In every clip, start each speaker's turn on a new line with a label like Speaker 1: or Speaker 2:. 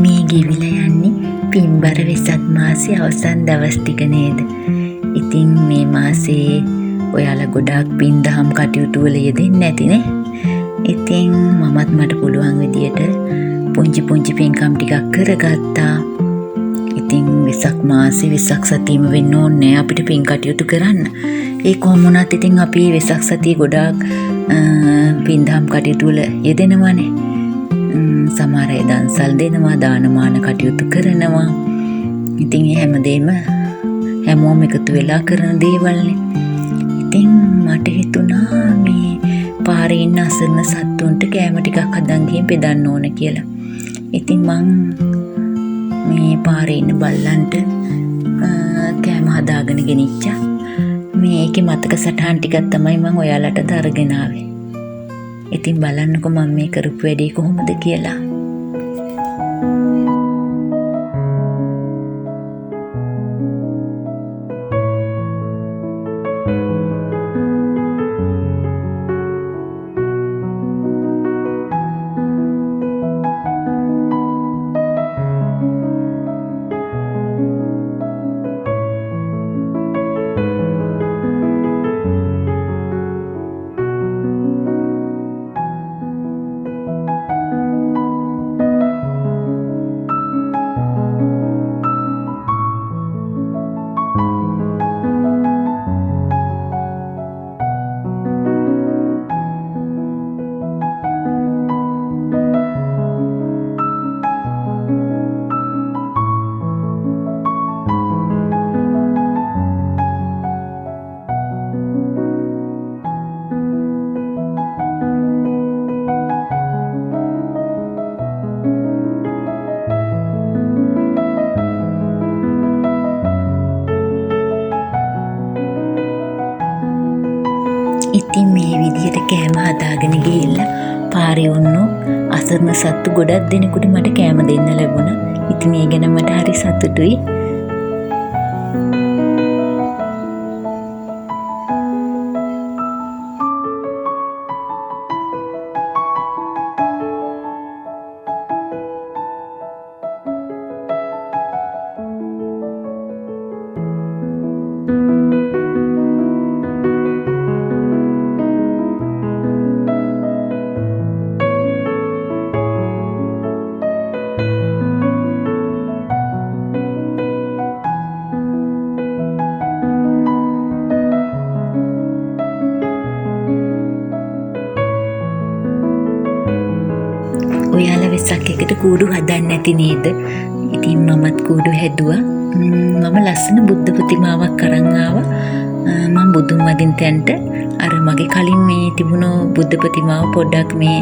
Speaker 1: මේ ගෙවිලා යන්නේ පින්බර වෙසක් මාසේ අවසන් දවස් ටික නේද? ඉතින් මේ මාසේ ඔයාලා ගොඩාක් පින් දහම් කටයුතු වල යෙදෙන්නේ නැතිනේ. ඉතින් මමත් මට පුළුවන් විදියට පුංචි පින්කම් ටිකක් කරගත්තා. ඉතින් වෙසක් මාසේ වෙසක් සතියම වෙන්න ඕනේ අපිට පින් කටයුතු කරන්න. ඒ කොහොම වුණත් ඉතින් අපි වෙසක් සතිය ගොඩාක් පින් දහම් කටයුතු වල යෙදෙනවානේ. සමහර අය දන්සල් දෙනවා, දානමාන කටයුතු කරනවා. ඉතින් ඒ හැමදේම හැමෝම එකතු වෙලා කරන දේවල්නේ. ඉතින් මට හිතුණා මේ පාරේ ඉන්න අසරණ සත්තුන්ට කෑම ටිකක් හදන් ගිහින් බෙදන්න ඕන කියලා. ඉතින් මං මේ පාරේ ඉන්න බල්ලන්ට කෑම හදාගෙන ගෙනිච්චා. මේකේ මතක සටහන් ටිකක් තමයි මං ඔයාලට අරගෙන ආවේ. ඉතින් බලන්නකො මම මේ කරපු වැඩේ කොහොමද කියලා. ඉතින් මේ විදිහට කෑම හදාගෙන ගිහිල්ලා පාරේ වුණු අසරණ සත්තු ගොඩක් දෙනෙකුට මට කෑම දෙන්න ලැබුණා. ඉතින් ඒ ගැන මට හරි සතුටුයි. ඔයාලා වෙසක් එකට කූඩු හදන්න නැති නේද? ඉතින් මමත් කූඩු හැදුවා. මම ලස්සන බුද්ධ ප්‍රතිමාවක් අරන් ආවා. මම බුදුන් වදින තැනට අර මගේ කලින් මේ තිබුණු බුද්ධ ප්‍රතිමාව පොඩ්ඩක් මේ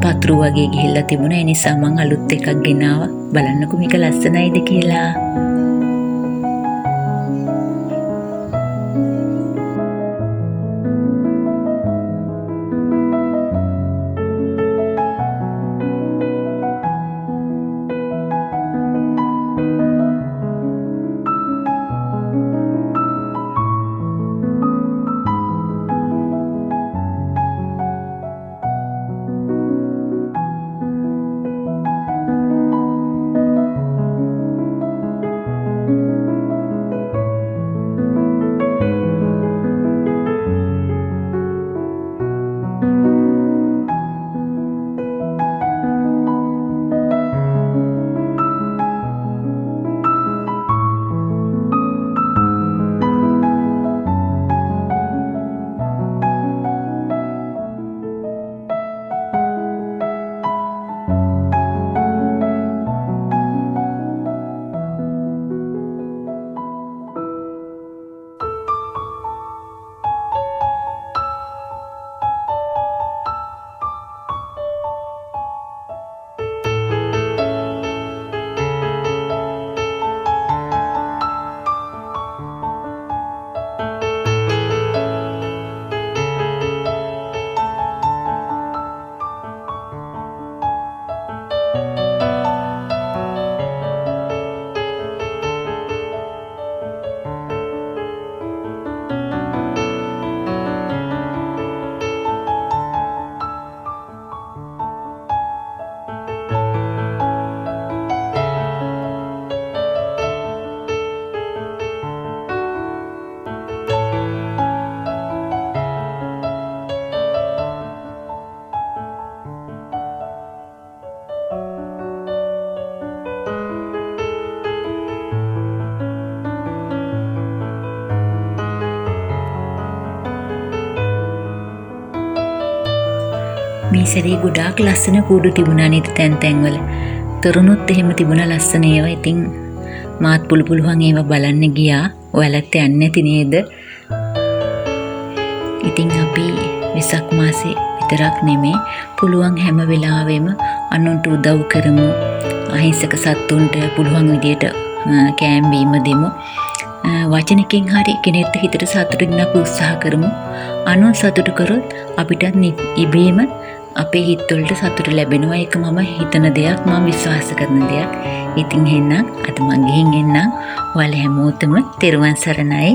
Speaker 1: පතුරු වගේ ගිහිල්ලා තිබුණා. ඒ නිසා මම අලුත් එකක් ගෙනාවා. බලන්නකෝ මේක ලස්සනයිද කියලා. මේ සැරේ ගොඩාක් ලස්සන කූඩු තිබුණා නේද තැන් තැන්වල. තොරණුත් එහෙම තිබුණා ලස්සන ඒවා. ඉතින් මාත් පුළුවන් ඒවා බලන්න ගියා. ඔයාලත් යන්නේ නැති නේද? ඉතින් අපි වෙසක් මාසේ විතරක් නෙමේ පුළුවන් හැම වෙලාවෙම අනුන්ට උදව් කරමු. අහිංසක සත්තුන්ට පුළුවන් විදියට කෑම බීම දෙමු. වචනකින් හරි කෙනෙක්ට හිතට සතුට දෙන්න අපි උත්සාහ කරමු. අනුන් සතුට කරොත් අපිටත් ඉබේම අපේ හිතවලට සතුට ලැබෙනවා. ඒක මම හිතන දෙයක්, මම විශ්වාස කරන දෙයක්. ඉතින් එහෙනම් අද මම ගිහින් එන්නම්. ඔයාලා හැමෝටම තෙරුවන් සරණයි.